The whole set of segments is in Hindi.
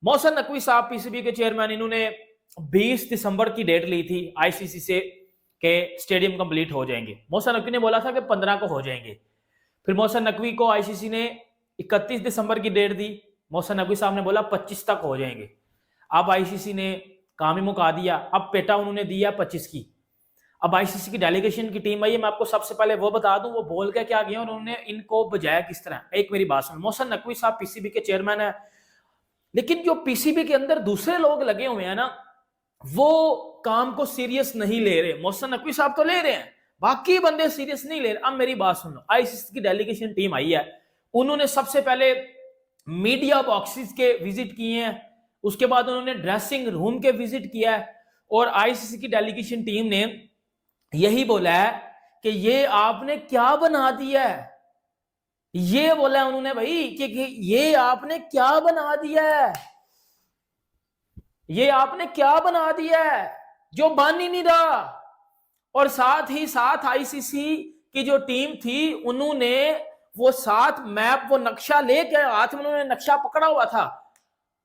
मोहसिन नकवी साहब पीसीबी के चेयरमैन, इन्होंने 20 दिसंबर की डेट ली थी आईसीसी से कि स्टेडियम कंप्लीट हो जाएंगे। मोहसिन नकवी ने बोला था कि 15 को हो जाएंगे। फिर मोहसिन नकवी को आईसीसी ने 31 दिसंबर की डेट दी। मोहसिन नकवी साहब ने बोला 25 तक हो जाएंगे। अब आईसीसी ने काम ही मुका दिया। अब पेटा उन्होंने दिया 25 की। अब आईसीसी की डेलीगेशन की टीम आई है। मैं आपको सबसे पहले वो बता दूं वो बोल के क्या गया, उन्होंने इनको बजाया किस तरह। एक मेरी बात सुन, मोहसिन नकवी साहब पीसीबी के चेयरमैन है, लेकिन जो पीसीबी के अंदर दूसरे लोग लगे हुए हैं ना, वो काम को सीरियस नहीं ले रहे। मोहसिन नकवी साहब तो ले रहे हैं, बाकी बंदे सीरियस नहीं ले रहे। अब मेरी बात सुनो, आईसीसी की डेलीगेशन टीम आई है, उन्होंने सबसे पहले मीडिया बॉक्सेस के विजिट किए हैं, उसके बाद उन्होंने ड्रेसिंग रूम के विजिट किया है, और आईसीसी की डेलीगेशन टीम ने यही बोला है कि ये आपने क्या बना दिया है। ये बोला है उन्होंने भाई कि ये आपने क्या बना दिया है, ये आपने क्या बना दिया है जो बन ही नहीं रहा। और साथ ही साथ आईसीसी की जो टीम थी, उन्होंने वो साथ मैप, वो नक्शा लेके हाथ में उन्होंने नक्शा पकड़ा हुआ था,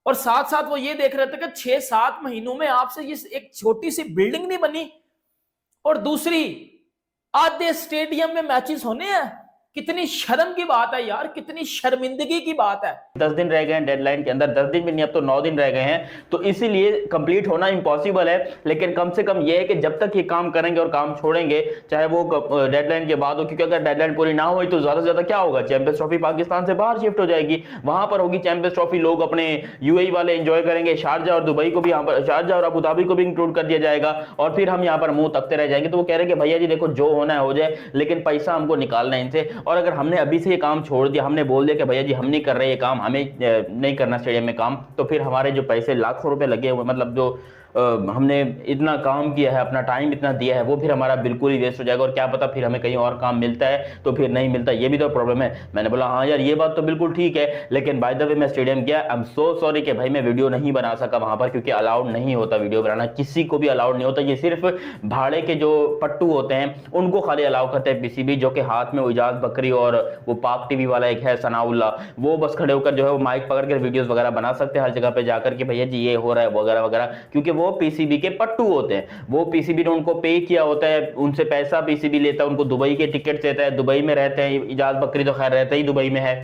और साथ साथ वो ये देख रहे थे कि 6-7 महीनों में आपसे ये एक छोटी सी बिल्डिंग नहीं बनी, और दूसरी आधे स्टेडियम में मैचेस होने हैं। कितनी शर्म की बात है यार, कितनी शर्मिंदगी की बात है। 10 दिन रह गए हैं डेडलाइन के अंदर, 10 दिन भी नहीं, अब तो 9 दिन रह गए हैं, तो इसीलिए कंप्लीट होना इम्पॉसिबल है। लेकिन कम से कम ये है कि जब तक ये काम करेंगे और काम छोड़ेंगे, चाहे वो डेडलाइन के बाद हो, क्योंकि अगर डेडलाइन पूरी ना हुई तो ज्यादा से ज्यादा क्या होगा, चैंपियंस ट्रॉफी पाकिस्तान से बाहर शिफ्ट हो जाएगी, वहां पर होगी चैंपियंस ट्रॉफी, लोग अपने यूएई वाले एंजॉय करेंगे, शारजा और दुबई को भी यहाँ पर, शारजा और अबू धाबी को भी इंक्लूड कर दिया जाएगा, और फिर हम यहाँ पर मुंह तकते रह जाएंगे। तो वो कह रहे हैं कि भैया जी देखो जो होना है हो जाए, लेकिन पैसा हमको निकालना है इनसे। और अगर हमने अभी से ये काम छोड़ दिया, हमने बोल दिया कि भैया जी हम नहीं कर रहे ये काम, हमें नहीं करना स्टेडियम में काम, तो फिर हमारे जो पैसे लाखों रुपए लगे हुए, मतलब जो हमने इतना काम किया है, अपना टाइम इतना दिया है, वो फिर हमारा बिल्कुल ही वेस्ट हो जाएगा। और क्या पता फिर हमें कहीं और काम मिलता है तो फिर नहीं मिलता, ये भी तो प्रॉब्लम है। मैंने बोला हाँ यार ये बात तो बिल्कुल ठीक है, लेकिन बाय द वे मैं स्टेडियम गया, आई एम सो सॉरी कि भाई मैं वीडियो नहीं बना सका वहां पर, क्योंकि अलाउड नहीं होता वीडियो बनाना, किसी को भी अलाउड नहीं होता। ये सिर्फ भाड़े के जो पट्टू होते हैं उनको खाली अलाउ करते हैं पीसीबी, जो कि हाथ में इजाज बकरी और वो पाक टीवी वाला एक है सनाउल्ला, वो बस खड़े होकर जो है वो माइक पकड़ कर वीडियोस वगैरह बना सकते हैं हर जगह पे जाकर कि भैया जी ये हो रहा है वगैरह वगैरह, क्योंकि वो पीसीबी के पट्टू होते हैं। वो पीसीबी ने उनको पे किया होता है, उनसे पैसा पीसीबी लेता है, उनको दुबई के टिकट देता है, दुबई में रहते हैं, इजाज बकरी तो खैर रहते ही दुबई में है,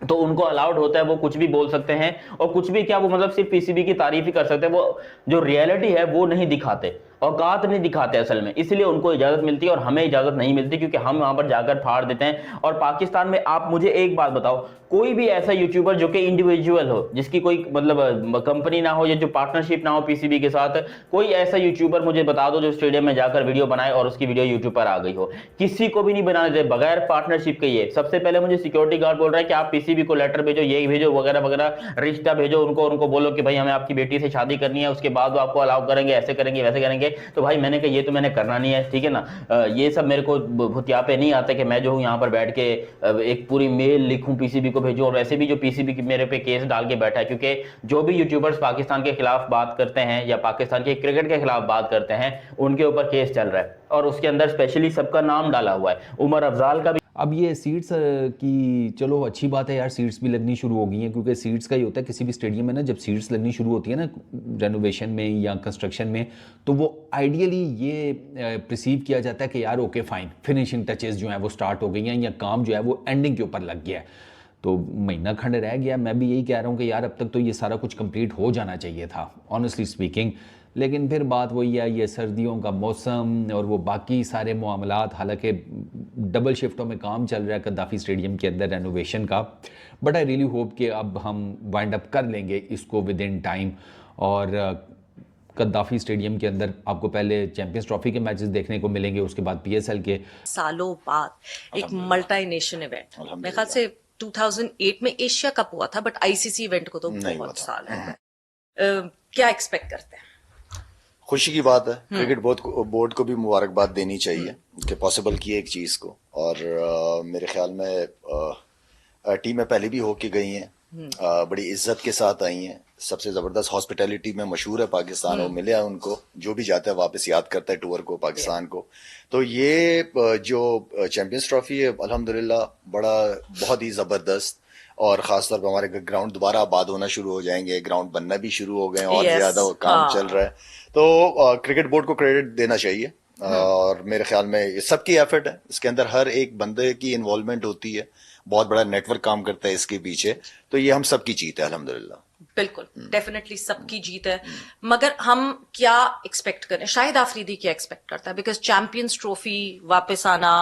तो उनको अलाउड होता है, वो कुछ भी बोल सकते हैं। और कुछ भी क्या, वो मतलब सिर्फ पीसीबी की तारीफ ही कर सकते हैं, वो जो रियलिटी है वो नहीं दिखाते, औकात नहीं दिखाते असल में, इसलिए उनको इजाजत मिलती है और हमें इजाजत नहीं मिलती, क्योंकि हम वहां पर जाकर फाड़ देते हैं। और पाकिस्तान में आप मुझे एक बात बताओ, कोई भी ऐसा यूट्यूबर जो कि इंडिविजुअल हो, जिसकी कोई मतलब कंपनी ना हो या जो पार्टनरशिप ना हो पीसीबी के साथ, कोई ऐसा यूट्यूबर मुझे बता दो जो स्टेडियम में जाकर वीडियो बनाए और उसकी वीडियो यूट्यूब पर आ गई हो। किसी को भी नहीं बनाने दे बगैर पार्टनरशिप के। ये सबसे पहले मुझे सिक्योरिटी गार्ड बोल रहा है कि आप पीसीबी को लेटर भेजो, ये भेजो वगैरह वगैरह, रिश्ता भेजो उनको, उनको बोलो कि भाई हमें आपकी बेटी से शादी करनी है, उसके बाद वो आपको अलाउ करेंगे, ऐसे करेंगे वैसे करेंगे। तो भाई मैंने कहा ये तो मैंने करना नहीं है, ठीक है ना। ये सब मेरे को भुतिया पे नहीं आता कि मैं जो हूँ यहाँ पर बैठ के एक पूरी मेल लिखूं पीसीबी को भेजूं। और वैसे भी जो पीसीबी मेरे पे केस डाल के बैठा है, क्योंकि जो भी यूट्यूबर्स पाकिस्तान के खिलाफ बात करते हैं या पाकिस्तान के क्रिकेट के खिलाफ बात करते हैं, उनके ऊपर केस चल रहा है, और उसके अंदर स्पेशली सबका नाम डाला हुआ है, उमर अफजाल का भी। अब ये सीट्स की चलो अच्छी बात है यार, सीट्स भी लगनी शुरू हो गई हैं, क्योंकि सीट्स का ही होता है किसी भी स्टेडियम में ना, जब सीट्स लगनी शुरू होती है ना रेनोवेशन में या कंस्ट्रक्शन में, तो वो आइडियली ये प्रिसीव किया जाता है कि यार ओके फाइन, फिनिशिंग टचेस जो हैं वो स्टार्ट हो गई हैं, या काम जो है वो एंडिंग के ऊपर लग गया है, तो महीना खंड रह गया। मैं भी यही कह रहा हूँ कि यार अब तक तो ये सारा कुछ कंप्लीट हो जाना चाहिए था ऑनेस्टली स्पीकिंग। लेकिन फिर बात वही है, ये सर्दियों का मौसम और वो बाकी सारे मामलात, हालांकि डबल शिफ्टों में काम चल रहा है कद्दाफ़ी स्टेडियम के अंदर रेनोवेशन का, बट आई रियली होप कि अब हम वाइंड अप कर लेंगे इसको विद इन टाइम। और कद्दाफ़ी स्टेडियम के अंदर आपको पहले चैंपियंस ट्रॉफी के मैचेस देखने को मिलेंगे, उसके बाद पीएसएल के। सालों बाद एक मल्टी नेशन इवेंट, मेरे ख्याल से 2008 में एशिया कप हुआ था, बट आईसीसी इवेंट को तो बहुत साल है। क्या एक्सपेक्ट करते हैं? खुशी की बात है, क्रिकेट बोर्ड को भी मुबारकबाद देनी चाहिए कि पॉसिबल किए एक चीज को। और मेरे ख्याल में टीमें पहले भी होके गई हैं, बड़ी इज्जत के साथ आई हैं, सबसे जबरदस्त हॉस्पिटैलिटी में मशहूर है पाकिस्तान, और मिले हैं उनको, जो भी जाता है वापस याद करता है टूर को, पाकिस्तान को। तो ये जो चैंपियंस ट्रॉफी है अल्हम्दुलिल्लाह बहुत ही जबरदस्त, और खासतौर पर हमारे ग्राउंड दोबारा आबाद होना शुरू हो जाएंगे, ग्राउंड बनना भी शुरू हो गए और Yes, ज्यादा काम हाँ। चल रहा है। तो क्रिकेट बोर्ड को क्रेडिट देना चाहिए और मेरे ख्याल में ये सबकी एफर्ट है, इसके अंदर हर एक बंदे की इन्वॉल्वमेंट होती है, बहुत बड़ा नेटवर्क काम करता है इसके पीछे, तो ये हम सबकी जीत है अल्हम्दुलिल्लाह। बिल्कुल, डेफिनेटली सबकी जीत है। मगर हम क्या एक्सपेक्ट करें, शाहिद आफरीदी क्या एक्सपेक्ट करता है? बिकॉज चैंपियंस ट्रॉफी वापस आना,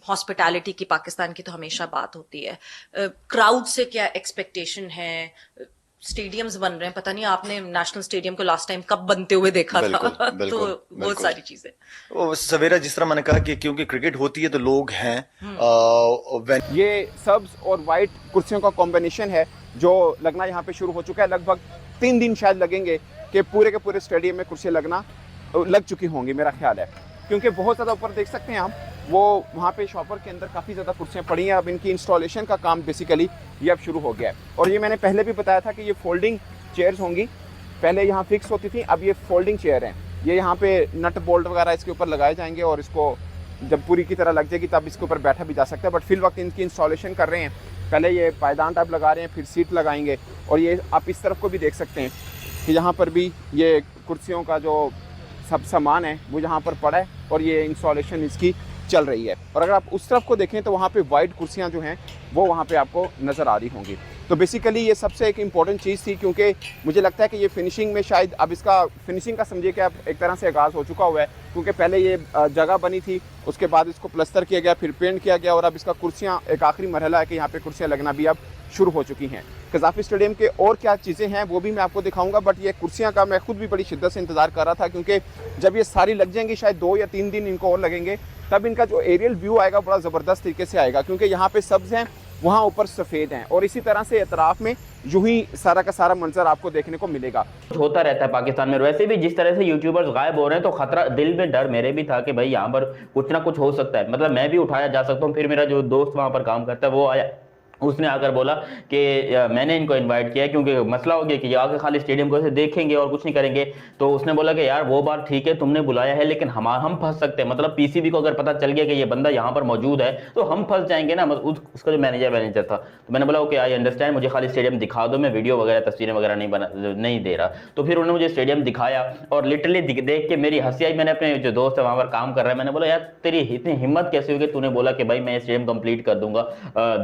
हॉस्पिटैलिटी की पाकिस्तान की तो हमेशा बात होती है, क्राउड से क्या एक्सपेक्टेशन है? स्टेडियम्स बन रहे हैं, पता नहीं आपने नेशनल स्टेडियम को लास्ट टाइम कब बनते हुए देखा बिल्कुल, था। बिल्कुल, तो बहुत बिल्कुल। सारी चीजें। वो सवेरा जिस तरह मैंने कहा कि क्योंकि क्रिकेट होती है तो लोग हैं, ये सब्ज और वाइट कुर्सियों का कॉम्बिनेशन है जो लगना यहाँ पे शुरू हो चुका है। लगभग 3 दिन शायद लगेंगे कि पूरे के पूरे स्टेडियम में कुर्सियाँ लगना लग चुकी होंगी, मेरा ख्याल है, क्योंकि बहुत ज़्यादा ऊपर देख सकते हैं आप, वो वहाँ पे शॉपर के अंदर काफ़ी ज़्यादा कुर्सियाँ पड़ी हैं। अब इनकी इंस्टॉलेशन का काम बेसिकली ये अब शुरू हो गया है। और ये मैंने पहले भी बताया था कि ये फोल्डिंग चेयर्स होंगी, पहले यहाँ फिक्स होती थी, अब ये फोल्डिंग चेयर हैं। ये यहाँ पे नट बोल्ट वगैरह इसके ऊपर लगाए जाएंगे और इसको जब पूरी की तरह लग जाएगी तब इसके ऊपर बैठा भी जा सकता है। बट फिल वक्त इनकी इंस्टॉलेशन कर रहे हैं, पहले ये पायदान टाइप लगा रहे हैं, फिर सीट लगाएंगे। और ये आप इस तरफ को भी देख सकते हैं कि यहाँ पर भी ये कुर्सियों का जो सब सामान है वो यहाँ पर पड़ा है और ये इंस्टॉलेशन इसकी चल रही है। और अगर आप उस तरफ को देखें तो वहाँ पे वाइट कुर्सियाँ जो हैं वो वहाँ पे आपको नज़र आ रही होंगी। तो बेसिकली ये सबसे एक इम्पॉर्टेंट चीज़ थी, क्योंकि मुझे लगता है कि ये फिनिशिंग में शायद अब इसका फिनिशिंग का समझिए कि अब एक तरह से आगाज़ हो चुका हुआ है, क्योंकि पहले ये जगह बनी थी, उसके बाद इसको प्लस्तर किया गया, फिर पेंट किया गया और अब इसका कुर्सियाँ एक आखिरी मरहला है कि यहाँ पे कुर्सियाँ लगना भी अब शुरू हो चुकी हैं। कज़ाफ़ी स्टेडियम के और क्या चीज़ें हैं वो भी मैं आपको दिखाऊंगा, बट ये कुर्सियाँ का मैं खुद भी बड़ी शिद्दत से इंतज़ार कर रहा था, क्योंकि जब ये सारी लग जाएंगी, शायद 2 या 3 दिन इनको और लगेंगे, तब इनका जो एरियल व्यू आएगा बड़ा ज़बरदस्त तरीके से आएगा, क्योंकि यहाँ पे सब्ज़ हैं, वहाँ ऊपर सफ़ेद हैं और इसी तरह से एतराफ़ में यूं ही सारा का सारा मंजर आपको देखने को मिलेगा। होता रहता है पाकिस्तान में। वैसे भी जिस तरह से यूट्यूबर्स गायब हो रहे हैं तो खतरा, दिल में डर मेरे भी था कि भाई यहाँ पर कुछ ना कुछ हो सकता है, मतलब मैं भी उठाया जा सकता हूँ। फिर मेरा जो दोस्त वहाँ पर काम करता है वो आया, उसने आकर बोला कि मैंने इनको इनवाइट किया क्योंकि मसला हो गया कि आके खाली स्टेडियम को ऐसे देखेंगे और कुछ नहीं करेंगे। तो उसने बोला कि यार वो बात ठीक है, तुमने बुलाया है, लेकिन हम फंस सकते हैं, मतलब पीसीबी को अगर पता चल गया कि ये बंदा यहाँ पर मौजूद है तो हम फंस जाएंगे ना। उसका जो मैनेजर था, तो मैंने बोला ओके आई अंडरस्टैंड, मुझे खाली स्टेडियम दिखा दो, मैं वीडियो वगैरह तस्वीरें वगैरह नहीं दे रहा। तो फिर उन्होंने मुझे स्टेडियम दिखाया और लिटरली देख के मेरी हंसी आई। मैंने अपने जो दोस्त है वहाँ पर काम कर रहा है, मैंने बोला यार तेरी इतनी हिम्मत कैसे हुई कि तूने बोला कि भाई मैं स्टेडियम कंप्लीट कर दूंगा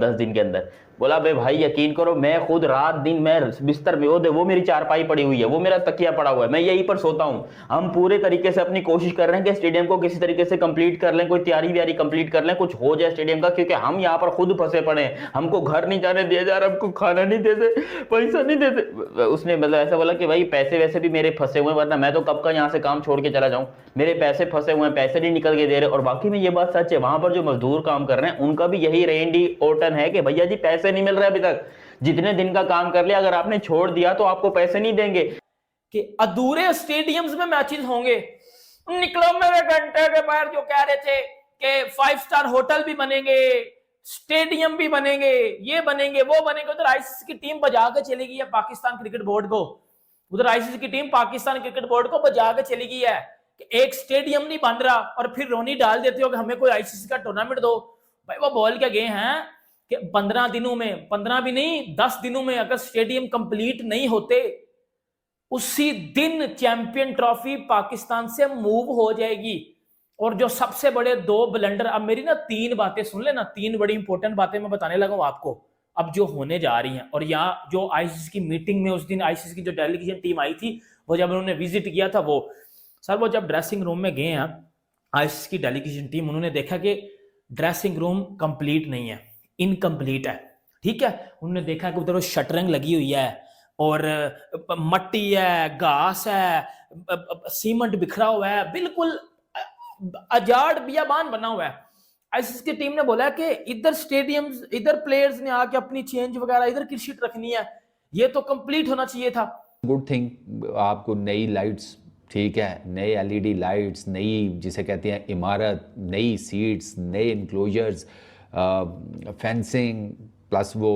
10 दिन के अंदर। बोला भाई यकीन करो, मैं खुद रात दिन मैं बिस्तर में, वो मेरी चारपाई पड़ी हुई है, वो मेरा तकिया पड़ा हुआ है, मैं यहीं पर सोता हूँ। हम पूरे तरीके से अपनी कोशिश कर रहे हैं कि स्टेडियम को किसी तरीके से कंप्लीट कर लें, कोई तैयारी व्यारी कंप्लीट कर लें, कुछ हो जाए स्टेडियम का, क्योंकि हम यहाँ पर खुद फंसे पड़े हैं। हमको घर नहीं जाने दिया जा रहा, हमको खाना नहीं देते, पैसा नहीं देते। उसने मतलब ऐसा बोला कि भाई पैसे वैसे भी मेरे फंसे हुए हैं, वरना मैं तो कब का यहाँ से काम छोड़ के चला जाऊँ, मेरे पैसे फंसे हुए हैं, पैसे नहीं निकल के दे रहे। और बाकी में ये बात सच है, वहां पर जो मजदूर काम कर रहे हैं उनका भी यही रेंडी ओटन है कि भैया जी पैसे नहीं मिल रहे अभी तक, जितने दिन का काम कर लिया, अगर आपने छोड़ दिया तो आपको पैसे नहीं देंगे। कि अधूरे स्टेडियम्स में मैचेस होंगे। निकलो मेरे घंटे के बाहर जो कह रहे थे कि 5 स्टार होटल भी बनेंगे, स्टेडियम भी बनेंगे, ये बनेंगे वो बनेंगे। उधर आईसीसी की टीम बजा के चली गई है पाकिस्तान क्रिकेट बोर्ड को, उधर आईसीसी की टीम पाकिस्तान क्रिकेट बोर्ड को बजा के चली गई है कि एक स्टेडियम नहीं बन रहा और फिर रोनी डाल देते हो कि हमें कोई आईसीसी का टूर्नामेंट दो। भाई वो बोल के गए हैं कि 15 दिनों में, 15 भी नहीं 10 दिनों में अगर स्टेडियम कंप्लीट नहीं होते, उसी दिन चैंपियन ट्रॉफी पाकिस्तान से मूव हो जाएगी। और जो सबसे बड़े 2 ब्लंडर, अब मेरी ना 3 बातें सुन लेना, 3 बड़ी इंपॉर्टेंट बातें मैं बताने लगा हूं आपको अब जो होने जा रही हैं। और यहाँ जो आईसीसी की मीटिंग में उस दिन आईसीसी की जो डेलीगेशन टीम आई थी, वो जब उन्होंने विजिट किया था, वो सर वो जब ड्रेसिंग रूम में गए हैं आईसीसी की डेलीगेशन टीम, उन्होंने देखा कि ड्रेसिंग रूम कंप्लीट नहीं है, इनकम्प्लीट है, ठीक है। उन्होंने देखा कि उधर वो शटरिंग लगी हुई है और मट्टी है, घास है, सीमेंट बिखरा हुआ है, बिल्कुल अजाड़ बियाबान बना हुआ है। आईसीसी की टीम ने बोला कि इधर स्टेडियम्स, इधर प्लेयर्स ने आके अपनी चेंज वगैरह इधर की शीट रखनी है, ये तो कंप्लीट होना चाहिए था। गुड थिंग, आपको नई लाइट्स, ठीक है, नए एलईडी लाइट्स, नई जिसे कहते हैं इमारत, नई सीट्स, नए इनक्लोजर्स, फेंसिंग, प्लस वो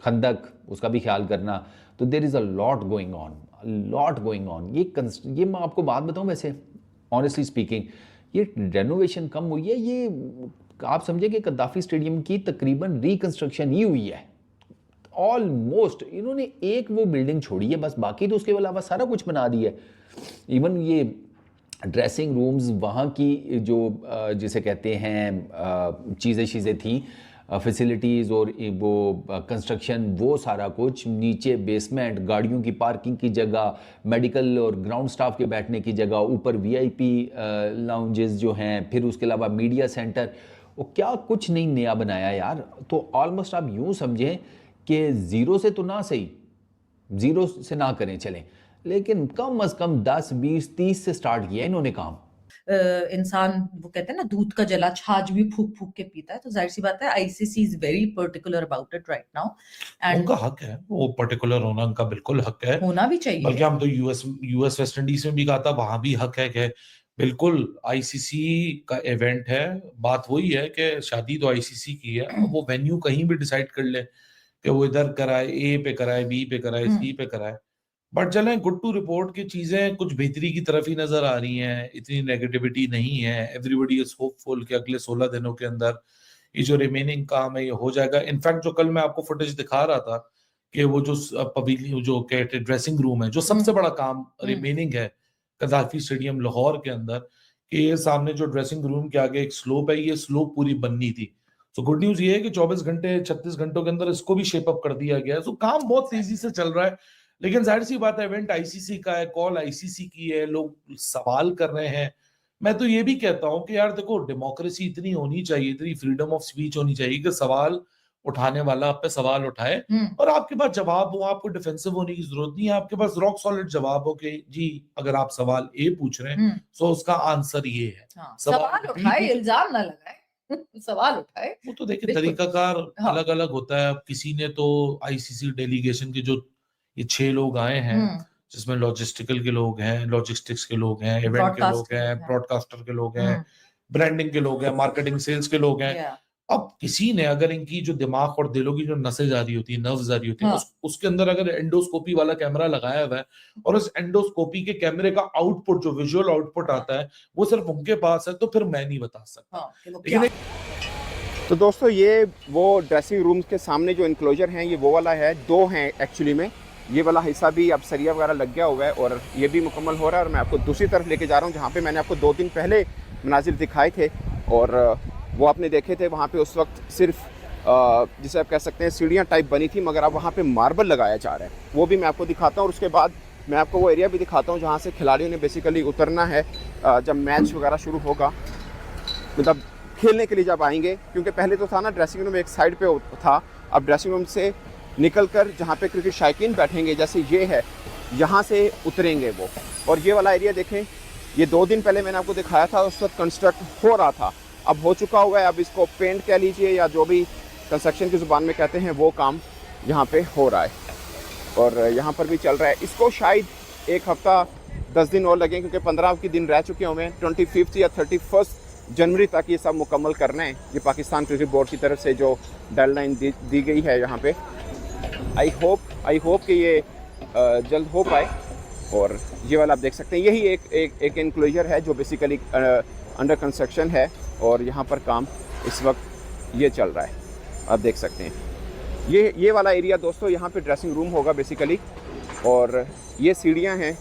खंदक, उसका भी ख्याल करना। तो there is a lot going on. ये मैं आपको बात बताऊं, वैसे ऑनेस्टली स्पीकिंग, ये रेनोवेशन कम हुई है, ये आप समझे कि कद्दाफी स्टेडियम की तकरीबन रिकंस्ट्रक्शन ही हुई है ऑलमोस्ट। इन्होंने एक वो बिल्डिंग छोड़ी है बस, बाकी तो उसके अलावा सारा कुछ बना दिया है। इवन ये ड्रेसिंग रूम्स वहाँ की जो जिसे कहते हैं चीज़ें थी, फैसिलिटीज़ और वो कंस्ट्रक्शन, वो सारा कुछ नीचे बेसमेंट, गाड़ियों की पार्किंग की जगह, मेडिकल और ग्राउंड स्टाफ के बैठने की जगह, ऊपर वीआईपी लाउंजेस जो हैं, फिर उसके अलावा मीडिया सेंटर, वो क्या कुछ नहीं नया बनाया यार। तो ऑलमोस्ट आप यूँ समझें कि ज़ीरो से तो ना सही, ज़ीरो से ना करें चलें, लेकिन कम अज़ कम 10, 20, 30 से स्टार्ट किया इन्होंने काम। इंसान वो कहते हैं ना दूध का जला छाछ भी फूक फूक के पीता है, तो जाहिर सी बात है ICC is very particular about it right now and उनका हक है, वो पर्टिकुलर होना उनका बिल्कुल हक है, होना भी चाहिए। बल्कि हम तो यूएस वेस्ट इंडीज में भी कहा था, वहां भी हक है कि बिल्कुल आईसीसी का इवेंट है। बात वही है कि शादी तो आईसीसी की है, अब वो वेन्यू कहीं भी डिसाइड कर ले कि वो इधर कराए, ए पे कराए, बी पे कराए, सी पे कराए, बट चलें, गुड टू रिपोर्ट की चीजें कुछ बेहतरी की तरफ ही नजर आ रही हैं, इतनी नेगेटिविटी नहीं है। एवरीबॉडी इज होपफुल कि अगले 16 दिनों के अंदर ये जो रिमेनिंग काम है ये हो जाएगा। इनफैक्ट जो कल मैं आपको फुटेज दिखा रहा था कि वो जो पवेलियन, जो कहते ड्रेसिंग रूम है, जो सबसे बड़ा काम रिमेनिंग है कदाफी स्टेडियम लाहौर के अंदर, कि ये सामने जो ड्रेसिंग रूम के आगे एक स्लोप है, ये स्लोप पूरी बननी थी। तो गुड न्यूज ये है कि 24 घंटे 36 घंटों के अंदर इसको भी शेप अप कर दिया गया है। सो काम बहुत तेजी से चल रहा है, लेकिन जाहिर सी बात है इवेंट आईसीसी का है, कॉल आईसीसी की है, लोग सवाल कर रहे हैं। मैं तो ये भी कहता हूं कि यार देखो, डेमोक्रेसी इतनी होनी चाहिए, इतनी फ्रीडम ऑफ स्पीच होनी चाहिए कि सवाल उठाने वाला आप पे सवाल उठाए और आपके पास जवाब हो, आपको डिफेंसिव होने की जरूरत नहीं है, आपके पास रॉक सॉलिड जवाब हो कि जी अगर आप सवाल ए पूछ रहे हैं तो उसका आंसर ये है। हाँ, सवाल उठाए, इल्जाम ना लगाए सवाल उठाए। वो तो देखिए तरीकाकार अलग अलग होता है। अब किसी ने तो आईसीसी डेलीगेशन के जो ये 6 लोग आए हैं, जिसमें लॉजिस्टिकल के लोग हैं, लॉजिस्टिक्स के लोग हैं, इवेंट के लोग हैं, ब्रॉडकास्टर के लोग हैं, ब्रांडिंग के लोग हैं, मार्केटिंग सेल्स के लोग हैं। अब किसी ने अगर इनकी जो दिमाग और दिलों की जो नसें जा रही होती है, नर्व्स जा रही होती है, उसके अंदर अगर एंडोस्कोपी वाला कैमरा लगाया हुआ है और उस एंडोस्कोपी के कैमरे का आउटपुट, जो विजुअल आउटपुट आता है, वो सिर्फ उनके पास है, तो फिर मैं नहीं बता सकता। लेकिन तो दोस्तों ये वो ड्रेसिंग रूम्स के सामने जो इनक्लोजर हैं, ये वो वाला है, 2 हैं एक्चुअली में। ये वाला हिस्सा भी अब सरिया वगैरह लग गया हुआ है और ये भी मुकम्मल हो रहा है। और मैं आपको दूसरी तरफ लेके जा रहा हूँ, जहाँ पे मैंने आपको 2 दिन पहले मनाजिर दिखाए थे और वो आपने देखे थे। वहाँ पे उस वक्त सिर्फ जिसे आप कह सकते हैं सीढ़ियाँ टाइप बनी थी, मगर अब वहाँ पे मार्बल लगाया जा रहा है, वो भी मैं आपको दिखाता हूँ। और उसके बाद मैं आपको वो एरिया भी दिखाता हूँ जहाँ से खिलाड़ियों ने बेसिकली उतरना है जब मैच वगैरह शुरू होगा, मतलब खेलने के लिए जब आएंगे। क्योंकि पहले तो था ना ड्रेसिंग रूम एक साइड पे था, अब ड्रेसिंग रूम से निकलकर जहाँ पे क्रिकेट शायकीन बैठेंगे, जैसे ये है, यहाँ से उतरेंगे वो। और ये वाला एरिया देखें, ये 2 दिन पहले मैंने आपको दिखाया था, उस वक्त कंस्ट्रक्ट हो रहा था, अब हो चुका हुआ है। अब इसको पेंट कह लीजिए या जो भी कंस्ट्रक्शन की ज़ुबान में कहते हैं, वो काम यहाँ पे हो रहा है और यहाँ पर भी चल रहा है। इसको शायद 1 हफ्ता 10 दिन और लगें, क्योंकि 15 के दिन रह चुके हुए हैं। 25 या 31 जनवरी तक ये सब मुकम्मल करना है। ये पाकिस्तान क्रिकेट बोर्ड की तरफ से जो डेडलाइन दी गई है यहाँ पे। आई होप कि ये जल्द हो पाए। और ये वाला आप देख सकते हैं, यही एक एनक्लोजर है जो बेसिकली अंडर कंस्ट्रक्शन है और यहाँ पर काम इस वक्त ये चल रहा है, आप देख सकते हैं। ये वाला एरिया दोस्तों, यहाँ पे ड्रेसिंग रूम होगा बेसिकली, और ये सीढ़ियाँ हैं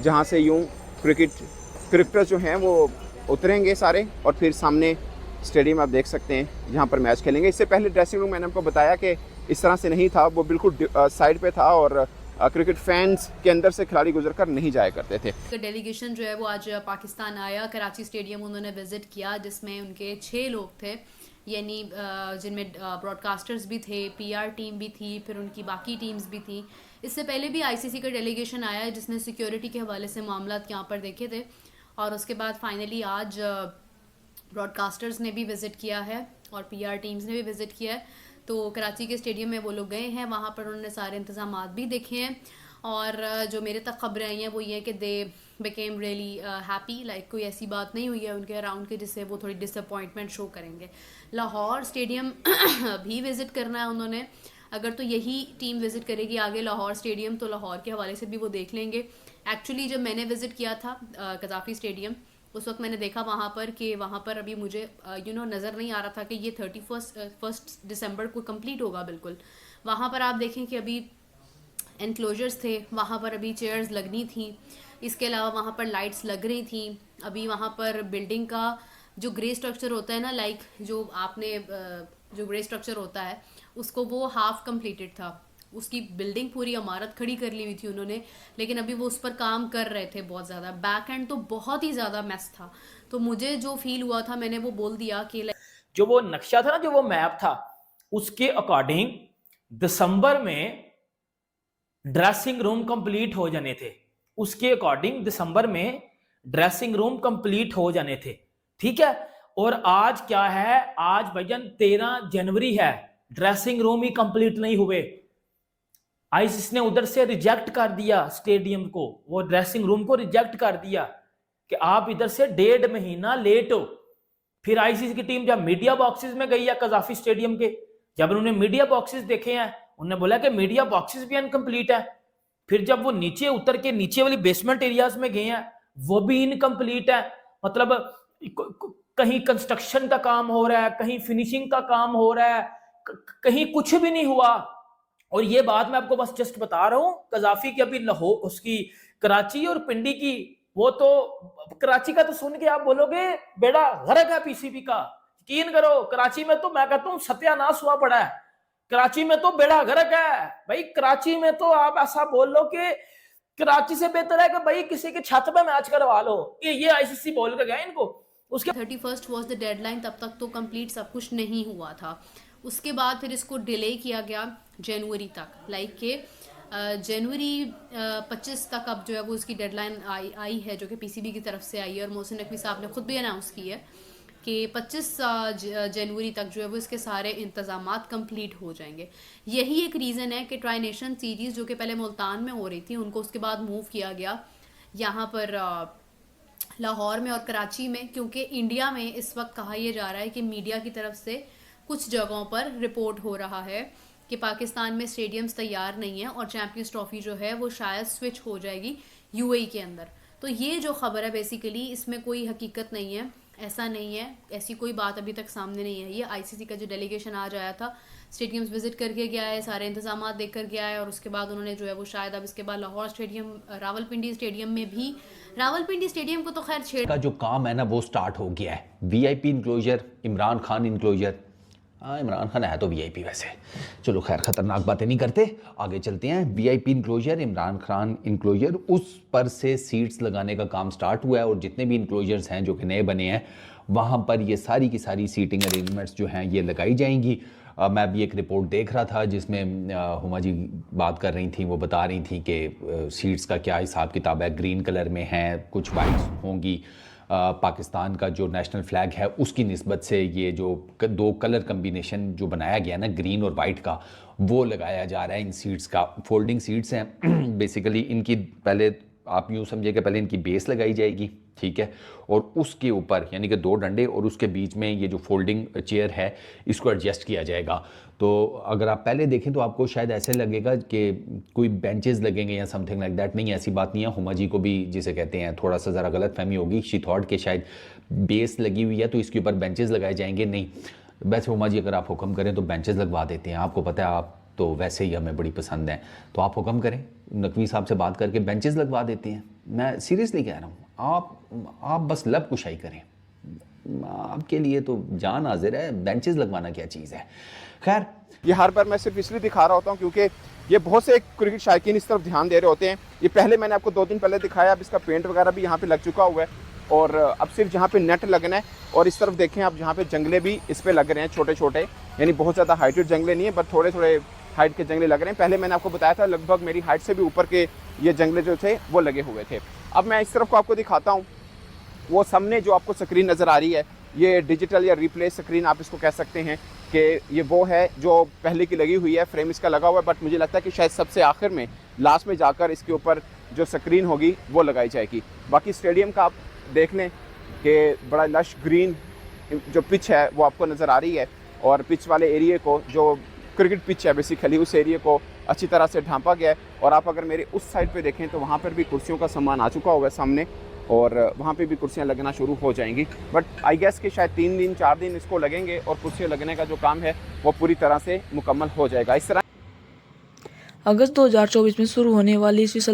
जहाँ से यूँ क्रिकेटर्स जो हैं वो उतरेंगे सारे और फिर सामने स्टेडियम आप देख सकते हैं, यहाँ पर मैच खेलेंगे। इससे पहले ड्रेसिंग रूम मैंने आपको बताया कि इस तरह से नहीं था, वो बिल्कुल साइड पे था और क्रिकेट फैंस के अंदर से खिलाड़ी गुजरकर नहीं जाया करते थे। डेलीगेशन जो है वो आज पाकिस्तान आया, कराची स्टेडियम उन्होंने विजिट किया, जिसमें उनके 6 लोग थे, यानी जिनमें ब्रॉडकास्टर्स भी थे, पीआर टीम भी थी, फिर उनकी बाकी टीम्स भी थी। इससे पहले भी आईसीसी का डेलीगेशन आया जिसने सिक्योरिटी के हवाले से मामला यहाँ पर देखे थे और उसके बाद फाइनली आज ब्रॉडकास्टर्स ने भी विज़िट किया है और पीआर टीम्स ने भी विज़िट किया है। तो कराची के स्टेडियम में वो लोग गए हैं, वहाँ पर उन्होंने सारे इंतजामात भी देखे हैं और जो मेरे तक खबरें आई हैं वो ये कि they became really happy, like कोई ऐसी बात नहीं हुई है उनके अराउंड के जिससे वो थोड़ी डिसअपॉइंटमेंट शो करेंगे। लाहौर स्टेडियम भी विज़िट करना है उन्होंने, अगर तो यही टीम विज़िट करेगी आगे लाहौर स्टेडियम तो लाहौर के हवाले से भी वो देख लेंगे। एक्चुअली जब मैंने विज़िट किया था कज़ाफ़ी स्टेडियम उस वक्त मैंने देखा वहाँ पर कि वहाँ पर अभी मुझे नज़र नहीं आ रहा था कि ये 1 दिसंबर को कंप्लीट होगा। बिल्कुल वहाँ पर आप देखें कि अभी एनक्लोजर्स थे, वहाँ पर अभी चेयर्स लगनी थी, इसके अलावा वहाँ पर लाइट्स लग रही थी। अभी वहाँ पर बिल्डिंग का जो ग्रे स्ट्रक्चर होता है ना, लाइक जो आपने जो ग्रे स्ट्रक्चर होता है उसको वो हाफ कंप्लीटेड था, उसकी बिल्डिंग पूरी इमारत खड़ी कर ली हुई थी उन्होंने, लेकिन अभी वो उस पर काम कर रहे थे बहुत ज़्यादा। बैक एंड तो बहुत ही ज़्यादा मैस था। तो मुझे जो फील हुआ था मैंने वो बोल दिया कि जो वो नक्शा था ना, जो वो मैप था, उसके अकॉर्डिंग दिसंबर में ड्रेसिंग रूम कंप्लीट हो जाने थे। उसके अकॉर्डिंग दिसंबर में ड्रेसिंग रूम कंप्लीट हो जाने थे, ठीक है। और आज क्या है, आज भाईजान 13 जनवरी है, ड्रेसिंग रूम ही कंप्लीट नहीं हुए। आईसीसी ने उधर से रिजेक्ट कर दिया स्टेडियम को, वो ड्रेसिंग रूम को रिजेक्ट कर दिया कि आप इधर से 1.5 महीना लेट हो। फिर आईसीसी की टीम जब मीडिया बॉक्सेस में गई है कजाफी स्टेडियम के, जब उन्होंने मीडिया बॉक्सेस देखे हैं, उन्होंने बोला कि मीडिया बॉक्सेस भी अनकंप्लीट है। फिर जब वो नीचे उतर के नीचे वाली बेसमेंट एरियाज में गए हैं, वो भी इनकम्प्लीट है। मतलब कहीं कंस्ट्रक्शन का काम हो रहा है, कहीं फिनिशिंग का काम हो रहा है, कहीं कुछ भी नहीं हुआ। और ये बात मैं आपको बस जस्ट बता रहा हूं, कजाफी की अभी लाहौर, उसकी कराची और पिंडी की, वो तो कराची का तो सुन के आप बोलोगे बेड़ा गर्क है पीसीबी का। यकीन करो, कराची में तो मैं कहता हूं सत्यानाश हुआ पड़ा है। कराची में तो बेड़ा गर्क है भाई। कराची में तो आप ऐसा बोल लो कि कराची से बेहतर है कि भाई किसी के छत पे मैच करवा लो। ये आईसीसी बोल के गया इनको। उसके 31 वाज द डेडलाइन, तब तक तो कंप्लीट सब कुछ नहीं हुआ था। उसके बाद फिर इसको डिले किया गया जनवरी तक, लाइक के जनवरी 25 तक अब जो है वो इसकी डेडलाइन आई है, जो कि पीसीबी की तरफ से आई है। और मोहसिन नकवी साहब ने खुद भी अनाउंस की है कि 25 जनवरी तक जो है वो इसके सारे इंतजामात कंप्लीट हो जाएंगे। यही एक रीज़न है कि ट्राई नेशन सीरीज़ जो कि पहले मुल्तान में हो रही थी, उनको उसके बाद मूव किया गया यहाँ पर लाहौर में और कराची में, क्योंकि इंडिया में इस वक्त कहा यह जा रहा है कि मीडिया की तरफ से कुछ जगहों पर रिपोर्ट हो रहा है कि पाकिस्तान में स्टेडियम्स तैयार नहीं है और चैंपियंस ट्रॉफी जो है वो शायद स्विच हो जाएगी यूएई के अंदर। तो ये जो खबर है बेसिकली, इसमें कोई हकीकत नहीं है, ऐसा नहीं है, ऐसी कोई बात अभी तक सामने नहीं है। ये आईसीसी का जो डेलीगेशन आज आया था, स्टेडियम्स विजिट करके गया है, सारे इंतजाम देख कर गया है, और उसके बाद उन्होंने जो है वो शायद अब इसके बाद लाहौर स्टेडियम, रावलपिंडी स्टेडियम में भी, रावलपिंडी स्टेडियम को तो खैर छेड़ का जो काम है ना वो स्टार्ट हो गया है। VIP enclosure, Imran Khan enclosure. हाँ, इमरान खान है तो वीआईपी वैसे, चलो खैर खतरनाक बातें नहीं करते, आगे चलते हैं। VIP enclosure, Imran Khan enclosure, उस पर से सीट्स लगाने का काम स्टार्ट हुआ है और जितने भी इंक्लोजर्स हैं जो कि नए बने हैं वहाँ पर ये सारी की सारी सीटिंग अरेंजमेंट्स जो हैं ये लगाई जाएंगी। मैं भी एक रिपोर्ट देख रहा था जिसमें हुमा जी बात कर रही थी, वो बता रही थी कि सीट्स का क्या हिसाब किताब है। ग्रीन कलर में हैं, कुछ वाइट्स होंगी। पाकिस्तान का जो नेशनल फ्लैग है उसकी निस्बत से ये जो 2 कलर कम्बिनेशन जो बनाया गया ना, ग्रीन और वाइट का, वो लगाया जा रहा है इन सीट्स का। फोल्डिंग सीट्स हैं बेसिकली। इनकी पहले आप यूँ समझिए कि पहले इनकी बेस लगाई जाएगी, ठीक है, और उसके ऊपर यानी कि 2 डंडे और उसके बीच में ये जो फोल्डिंग चेयर है इसको एडजस्ट किया जाएगा। तो अगर आप पहले देखें तो आपको शायद ऐसे लगेगा कि कोई बेंचेस लगेंगे या समथिंग लाइक दैट। नहीं, ऐसी बात नहीं है। हुमा जी को भी जिसे कहते हैं थोड़ा सा ज़रा गलत फहमी होगी, शी थॉट के शायद बेस लगी हुई है तो इसके ऊपर बेंचेस लगाए जाएंगे। नहीं, वैसे हुमा जी अगर आप हुक्म करें तो बेंचेस लगवा देते हैं। आपको पता है आप तो वैसे ही हमें बड़ी पसंद है, तो आप हुक्म करें, नकवी साहब से बात करके बेंचेस लगवा देते हैं। मैं सीरियसली कह रहा हूँ, आप बस लब कुशाई करें, आपके लिए तो जान हाजिर है। बेंचेस लगवाना क्या चीज़ है। खैर, ये हर बार मैं सिर्फ इसलिए दिखा रहा होता हूँ क्योंकि ये बहुत से क्रिकेट शायकीन इस तरफ ध्यान दे रहे होते हैं। ये पहले मैंने आपको 2 दिन पहले दिखाया, अब इसका पेंट वगैरह भी यहाँ पे लग चुका हुआ है और अब सिर्फ जहाँ पे नेट लगना है। और इस तरफ देखें आप, जहाँ पे जंगले भी इस पे लग रहे हैं, छोटे छोटे, यानी बहुत ज़्यादा हाइटेड जंगले नहीं है, बट थोड़े थोड़े हाइट के जंगले लग रहे हैं। पहले मैंने आपको बताया था लगभग मेरी हाइट से भी ऊपर के ये जंगले जो थे वो लगे हुए थे। अब मैं इस तरफ को आपको दिखाता हूँ। वो सामने जो आपको स्क्रीन नज़र आ रही है, ये डिजिटल या रिप्लेस स्क्रीन आप इसको कह सकते हैं कि ये वो है जो पहले की लगी हुई है, फ्रेम इसका लगा हुआ है, बट मुझे लगता है कि शायद सबसे आखिर में लास्ट में जाकर इसके ऊपर जो स्क्रीन होगी वो लगाई जाएगी। बाकी स्टेडियम का आप देख लें कि बड़ा लश ग्रीन जो पिच है वो आपको नज़र आ रही है, और पिच वाले एरिए को, जो क्रिकेट पिच है बेसिकली, उस एरिए को अच्छी तरह से ढांपा गया है। और आप अगर मेरे उस साइड पे देखें तो वहाँ पर भी कुर्सियों का सामान आ चुका हुआ है सामने, और वहाँ पे भी कुर्सियाँ लगना शुरू हो जाएंगी। बट आई गेस कि शायद 3 दिन 4 दिन इसको लगेंगे और कुर्सियाँ लगने का जो काम है वो पूरी तरह से मुकम्मल हो जाएगा। इस तरह अगस्त 2024 में शुरू होने वाली इस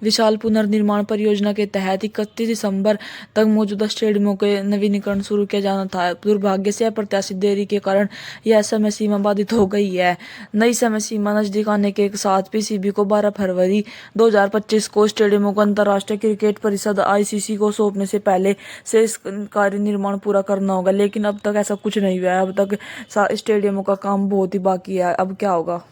विशाल पुनर्निर्माण परियोजना के तहत 31 दिसंबर तक मौजूदा स्टेडियमों के नवीनीकरण शुरू किया जाना था। दुर्भाग्य से अप्रत्याशित देरी के कारण यह समय सीमा बाधित हो गई है। नई समय सीमा नजदीक आने के साथ पीसीबी को 12 फरवरी 2025 को स्टेडियमों को अंतर्राष्ट्रीय क्रिकेट परिषद आईसीसी को सौंपने से पहले से इस कार्य निर्माण पूरा करना होगा, लेकिन अब तक ऐसा कुछ नहीं हुआ है। अब तक स्टेडियमों का काम बहुत ही बाकी है। अब क्या होगा?